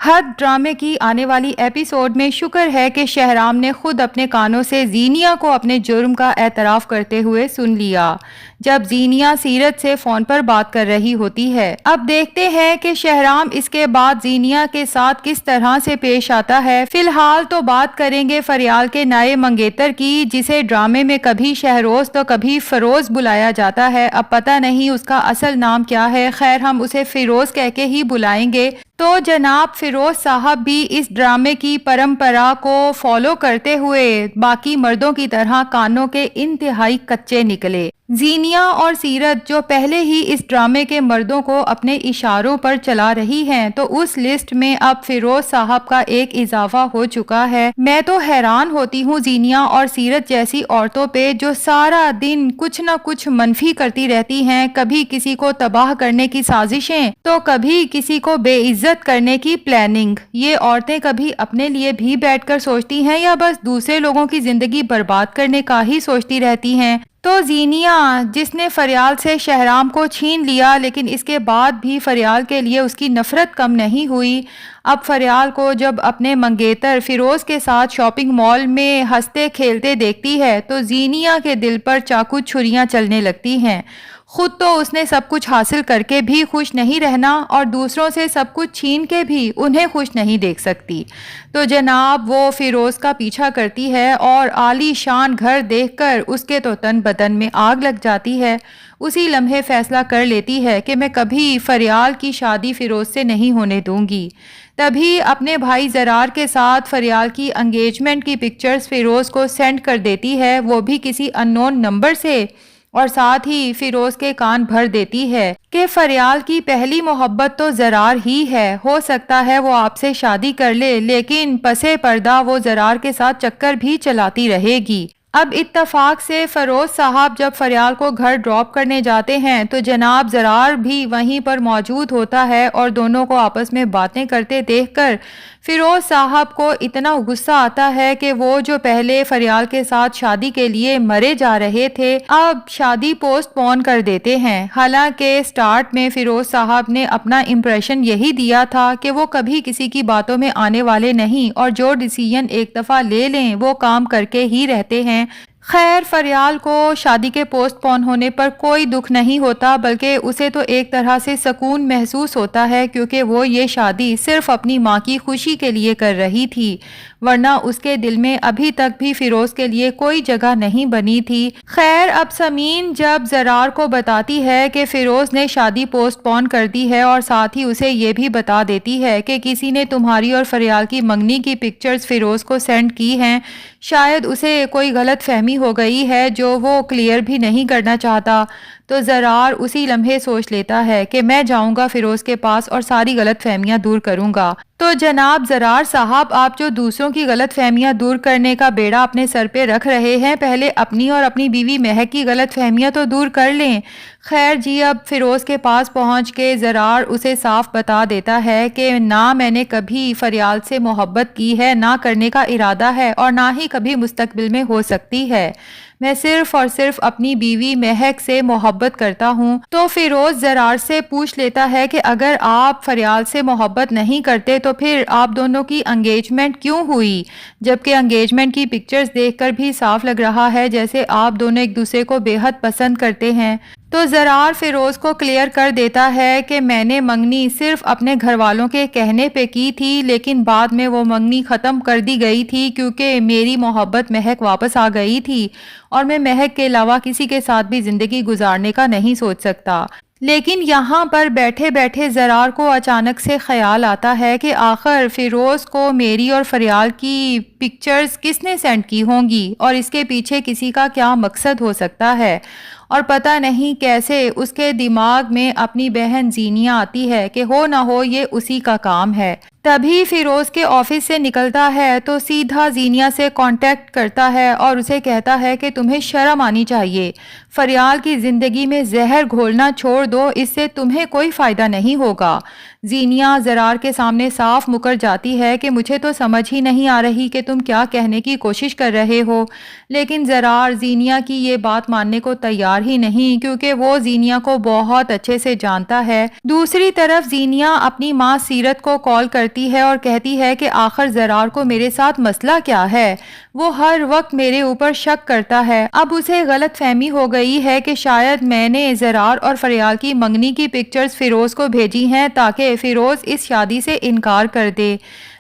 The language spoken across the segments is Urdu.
حد ڈرامے کی آنے والی ایپیسوڈ میں شکر ہے کہ شہرام نے خود اپنے کانوں سے زینیا کو اپنے جرم کا اعتراف کرتے ہوئے سن لیا جب زینیا سیرت سے فون پر بات کر رہی ہوتی ہے۔ اب دیکھتے ہیں کہ شہرام اس کے بعد زینیا کے ساتھ کس طرح سے پیش آتا ہے۔ فی الحال تو بات کریں گے فریال کے نئے منگیتر کی، جسے ڈرامے میں کبھی شہروز تو کبھی فروز بلایا جاتا ہے۔ اب پتہ نہیں اس کا اصل نام کیا ہے، خیر ہم اسے فیروز کہہ کے ہی بلائیں گے۔ تو جناب فیروز صاحب بھی اس ڈرامے کی پرمپرا کو فالو کرتے ہوئے باقی مردوں کی طرح کانوں کے انتہائی کچے نکلے۔ زینیا اور سیرت جو پہلے ہی اس ڈرامے کے مردوں کو اپنے اشاروں پر چلا رہی ہیں، تو اس لسٹ میں اب فیروز صاحب کا ایک اضافہ ہو چکا ہے۔ میں تو حیران ہوتی ہوں زینیا اور سیرت جیسی عورتوں پہ جو سارا دن کچھ نہ کچھ منفی کرتی رہتی ہیں، کبھی کسی کو تباہ کرنے کی سازشیں تو کبھی کسی کو بے عزت کرنے کی پلاننگ۔ یہ عورتیں کبھی اپنے لیے بھی بیٹھ کر سوچتی ہیں یا بس دوسرے لوگوں کی زندگی برباد کرنے کا ہی سوچتی رہتی ہیں؟ تو زینیا جس نے فریال سے شہرام کو چھین لیا، لیکن اس کے بعد بھی فریال کے لیے اس کی نفرت کم نہیں ہوئی، اب فریال کو جب اپنے منگیتر فیروز کے ساتھ شاپنگ مال میں ہنستے کھیلتے دیکھتی ہے تو زینیا کے دل پر چاقو چھریاں چلنے لگتی ہیں۔ خود تو اس نے سب کچھ حاصل کر کے بھی خوش نہیں رہنا اور دوسروں سے سب کچھ چھین کے بھی انہیں خوش نہیں دیکھ سکتی، تو جناب وہ فیروز کا پیچھا کرتی ہے اور عالی شان گھر دیکھ کر اس کے تو تن بدن میں آگ لگ جاتی ہے۔ اسی لمحے فیصلہ کر لیتی ہے کہ میں کبھی فریال کی شادی فیروز سے نہیں ہونے دوں گی۔ تبھی اپنے بھائی زرار کے ساتھ فریال کی انگیجمنٹ کی پکچرز فیروز کو سینڈ کر دیتی ہے، وہ بھی کسی ان نون نمبر سے، اور ساتھ ہی فیروز کے کان بھر دیتی ہے کہ فریال کی پہلی محبت تو زرار ہی ہے، ہو سکتا ہے وہ آپ سے شادی کر لے لیکن پسے پردہ وہ زرار کے ساتھ چکر بھی چلاتی رہے گی۔ اب اتفاق سے فیروز صاحب جب فریال کو گھر ڈراپ کرنے جاتے ہیں تو جناب زرار بھی وہیں پر موجود ہوتا ہے اور دونوں کو آپس میں باتیں کرتے دیکھ کر فیروز صاحب کو اتنا غصہ آتا ہے کہ وہ جو پہلے فریال کے ساتھ شادی کے لیے مرے جا رہے تھے اب شادی پوسٹ پون کر دیتے ہیں۔ حالانکہ سٹارٹ میں فیروز صاحب نے اپنا امپریشن یہی دیا تھا کہ وہ کبھی کسی کی باتوں میں آنے والے نہیں اور جو ڈیسیژن ایک دفعہ لے لیں وہ کام کر کے ہی رہتے ہیں۔ خیر فریال کو شادی کے پوسٹ پون ہونے پر کوئی دکھ نہیں ہوتا، بلکہ اسے تو ایک طرح سے سکون محسوس ہوتا ہے کیونکہ وہ یہ شادی صرف اپنی ماں کی خوشی کے لیے کر رہی تھی، ورنہ اس کے دل میں ابھی تک بھی فیروز کے لیے کوئی جگہ نہیں بنی تھی۔ خیر اب سمین جب زرار کو بتاتی ہے کہ فیروز نے شادی پوسٹ پون کر دی ہے اور ساتھ ہی اسے یہ بھی بتا دیتی ہے کہ کسی نے تمہاری اور فریال کی منگنی کی پکچرز فیروز کو سینڈ کی ہیں، شاید اسے کوئی غلط فہمی ہو گئی ہے جو وہ کلیئر بھی نہیں کرنا چاہتا، تو زرار اسی لمحے سوچ لیتا ہے کہ میں جاؤں گا فیروز کے پاس اور ساری غلط فہمیاں دور کروں گا۔ تو جناب زرار صاحب آپ جو دوسروں کی غلط فہمیاں دور کرنے کا بیڑا اپنے سر پہ رکھ رہے ہیں، پہلے اپنی اور اپنی بیوی مہک کی غلط فہمیاں تو دور کر لیں۔ خیر جی اب فیروز کے پاس پہنچ کے زرار اسے صاف بتا دیتا ہے کہ نہ میں نے کبھی فریال سے محبت کی ہے، نہ کرنے کا ارادہ ہے اور نہ ہی کبھی مستقبل میں ہو سکتی ہے، میں صرف اور صرف اپنی بیوی مہک سے محبت کرتا ہوں۔ تو فیروز زرار سے پوچھ لیتا ہے کہ اگر آپ فریال سے محبت نہیں کرتے تو پھر آپ دونوں کی انگیجمنٹ کیوں ہوئی، جبکہ انگیجمنٹ کی پکچرز دیکھ کر بھی صاف لگ رہا ہے جیسے آپ دونوں ایک دوسرے کو بے حد پسند کرتے ہیں۔ تو زرار فیروز کو کلیئر کر دیتا ہے کہ میں نے منگنی صرف اپنے گھر والوں کے کہنے پہ کی تھی، لیکن بعد میں وہ منگنی ختم کر دی گئی تھی کیونکہ میری محبت مہک واپس آ گئی تھی اور میں مہک کے علاوہ کسی کے ساتھ بھی زندگی گزارنے کا نہیں سوچ سکتا۔ لیکن یہاں پر بیٹھے بیٹھے زرار کو اچانک سے خیال آتا ہے کہ آخر فیروز کو میری اور فریال کی پکچرز کس نے سینڈ کی ہوں گی اور اس کے پیچھے کسی کا کیا مقصد ہو سکتا ہے، اور پتہ نہیں کیسے اس کے دماغ میں اپنی بہن زینیا آتی ہے کہ ہو نہ ہو یہ اسی کا کام ہے۔ تبھی فیروز کے آفس سے نکلتا ہے تو سیدھا زینیا سے کانٹیکٹ کرتا ہے اور اسے کہتا ہے کہ تمہیں شرم آنی چاہیے، فریال کی زندگی میں زہر گھولنا چھوڑ دو، اس سے تمہیں کوئی فائدہ نہیں ہوگا۔ زینیا زرار کے سامنے صاف مکر جاتی ہے کہ مجھے تو سمجھ ہی نہیں آ رہی کہ تم کیا کہنے کی کوشش کر رہے ہو، لیکن زرار زینیا کی یہ بات ماننے کو تیار ہی نہیں کیونکہ وہ زینیا کو بہت اچھے سے جانتا ہے۔ دوسری طرف زینیا اپنی ماں سیرت کو کال کرتی کرتی ہے اور کہتی ہے کہ آخر زرار کو میرے ساتھ مسئلہ کیا ہے، وہ ہر وقت میرے اوپر شک کرتا ہے۔ اب اسے غلط فہمی ہو گئی ہے کہ شاید میں نے زرار اور فریال کی منگنی کی پکچرز فیروز کو بھیجی ہیں تاکہ فیروز اس شادی سے انکار کر دے،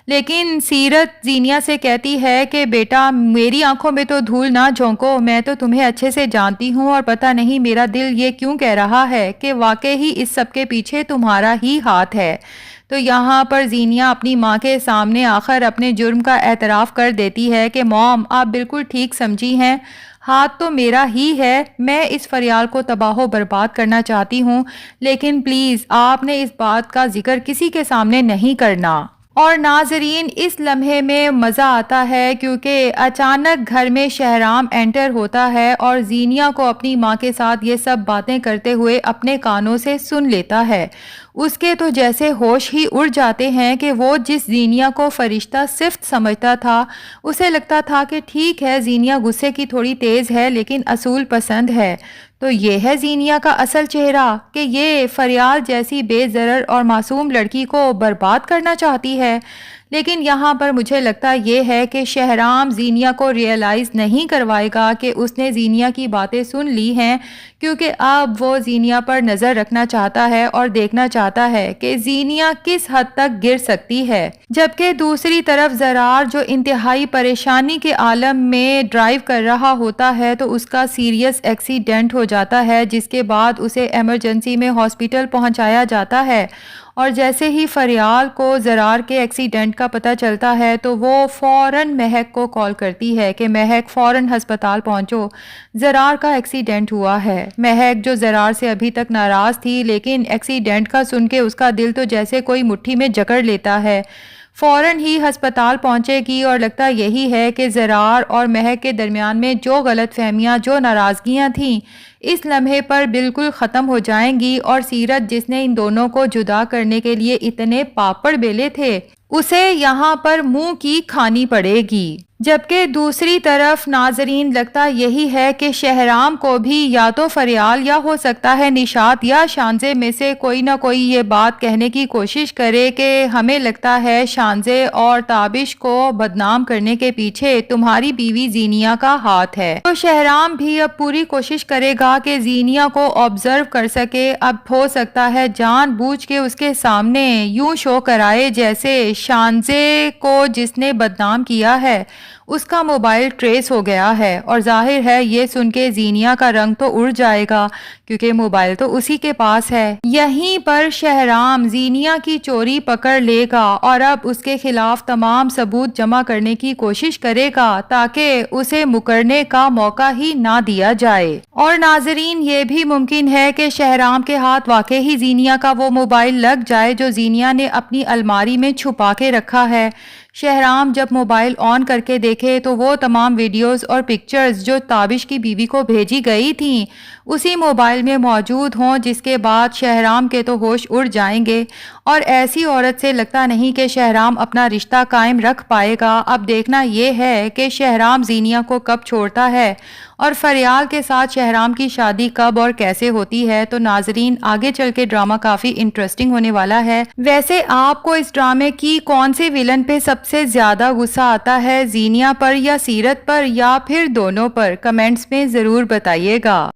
لیکن سیرت زینیا سے کہتی ہے کہ بیٹا میری آنکھوں میں تو دھول نہ جھونکو، میں تو تمہیں اچھے سے جانتی ہوں اور پتہ نہیں میرا دل یہ کیوں کہہ رہا ہے کہ واقعی اس سب کے پیچھے تمہارا ہی ہاتھ ہے۔ تو یہاں پر زینیا اپنی ماں کے سامنے آخر اپنے جرم کا اعتراف کر دیتی ہے کہ موم آپ بالکل ٹھیک سمجھی ہیں، ہاتھ تو میرا ہی ہے، میں اس فریال کو تباہ و برباد کرنا چاہتی ہوں، لیکن پلیز آپ نے اس بات کا ذکر کسی کے سامنے نہیں کرنا۔ اور ناظرین اس لمحے میں مزہ آتا ہے کیونکہ اچانک گھر میں شہرام انٹر ہوتا ہے اور زینیا کو اپنی ماں کے ساتھ یہ سب باتیں کرتے ہوئے اپنے کانوں سے سن لیتا ہے۔ اس کے تو جیسے ہوش ہی اڑ جاتے ہیں کہ وہ جس زینیا کو فرشتہ صفت سمجھتا تھا، اسے لگتا تھا کہ ٹھیک ہے زینیا غصے کی تھوڑی تیز ہے لیکن اصول پسند ہے، تو یہ ہے زینیا کا اصل چہرہ کہ یہ فریال جیسی بے ضرر اور معصوم لڑکی کو برباد کرنا چاہتی ہے۔ لیکن یہاں پر مجھے لگتا یہ ہے کہ شہرام زینیا کو ریئلائز نہیں کروائے گا کہ اس نے زینیا کی باتیں سن لی ہیں، کیونکہ اب وہ زینیا پر نظر رکھنا چاہتا ہے اور دیکھنا چاہتا ہے کہ زینیا کس حد تک گر سکتی ہے۔ جبکہ دوسری طرف زرار جو انتہائی پریشانی کے عالم میں ڈرائیو کر رہا ہوتا ہے تو اس کا سیریس ایکسیڈنٹ ہو جاتا ہے، جس کے بعد اسے ایمرجنسی میں ہاسپٹل پہنچایا جاتا ہے، اور جیسے ہی فریال کو زرار کے ایکسیڈنٹ کا پتہ چلتا ہے تو وہ فوراً مہک کو کال کرتی ہے کہ مہک فوراً ہسپتال پہنچو، زرار کا ایکسیڈنٹ ہوا ہے۔ مہک جو زرار سے ابھی تک ناراض تھی لیکن ایکسیڈنٹ کا سن کے اس کا دل تو جیسے کوئی مٹھی میں جکڑ لیتا ہے، فوراً ہی ہسپتال پہنچے گی، اور لگتا یہی ہے کہ زرار اور مہک کے درمیان میں جو غلط فہمیاں، جو ناراضگیاں تھیں، اس لمحے پر بالکل ختم ہو جائیں گی، اور سیرت جس نے ان دونوں کو جدا کرنے کے لیے اتنے پاپڑ بیلے تھے، اسے یہاں پر منہ کی کھانی پڑے گی۔ جبکہ دوسری طرف ناظرین لگتا یہی ہے کہ شہرام کو بھی یا تو فریال یا ہو سکتا ہے نشاط یا شانزے میں سے کوئی نہ کوئی یہ بات کہنے کی کوشش کرے کہ ہمیں لگتا ہے شانزے اور تابش کو بدنام کرنے کے پیچھے تمہاری بیوی زینیا کا ہاتھ ہے۔ تو شہرام بھی اب پوری کوشش کرے گا کہ زینیا کو آبزرو کر سکے، اب ہو سکتا ہے جان بوجھ کے اس کے سامنے یوں شو کرائے جیسے شانزے کو جس نے بدنام کیا ہے اس کا موبائل ٹریس ہو گیا ہے، اور ظاہر ہے یہ سن کے زینیا کا رنگ تو اڑ جائے گا کیونکہ موبائل تو اسی کے پاس ہے۔ یہیں پر شہرام زینیا کی چوری پکڑ لے گا اور اب اس کے خلاف تمام ثبوت جمع کرنے کی کوشش کرے گا تاکہ اسے مکرنے کا موقع ہی نہ دیا جائے۔ اور ناظرین یہ بھی ممکن ہے کہ شہرام کے ہاتھ واقعی ہی زینیا کا وہ موبائل لگ جائے جو زینیا نے اپنی الماری میں چھپا کے رکھا ہے۔ شہرام جب موبائل آن کر کے دیکھے تو وہ تمام ویڈیوز اور پکچرز جو تابش کی بیوی کو بھیجی گئی تھیں اسی موبائل میں موجود ہوں، جس کے بعد شہرام کے تو ہوش اڑ جائیں گے، اور ایسی عورت سے لگتا نہیں کہ شہرام اپنا رشتہ قائم رکھ پائے گا۔ اب دیکھنا یہ ہے کہ شہرام زینیا کو کب چھوڑتا ہے اور فریال کے ساتھ شہرام کی شادی کب اور کیسے ہوتی ہے۔ تو ناظرین آگے چل کے ڈرامہ کافی انٹرسٹنگ ہونے والا ہے۔ ویسے آپ کو اس ڈرامے کی کون سے ویلن پہ سب سے زیادہ غصہ آتا ہے، زینیا پر یا سیرت پر یا پھر دونوں پر؟ کمنٹس میں ضرور بتائیے گا۔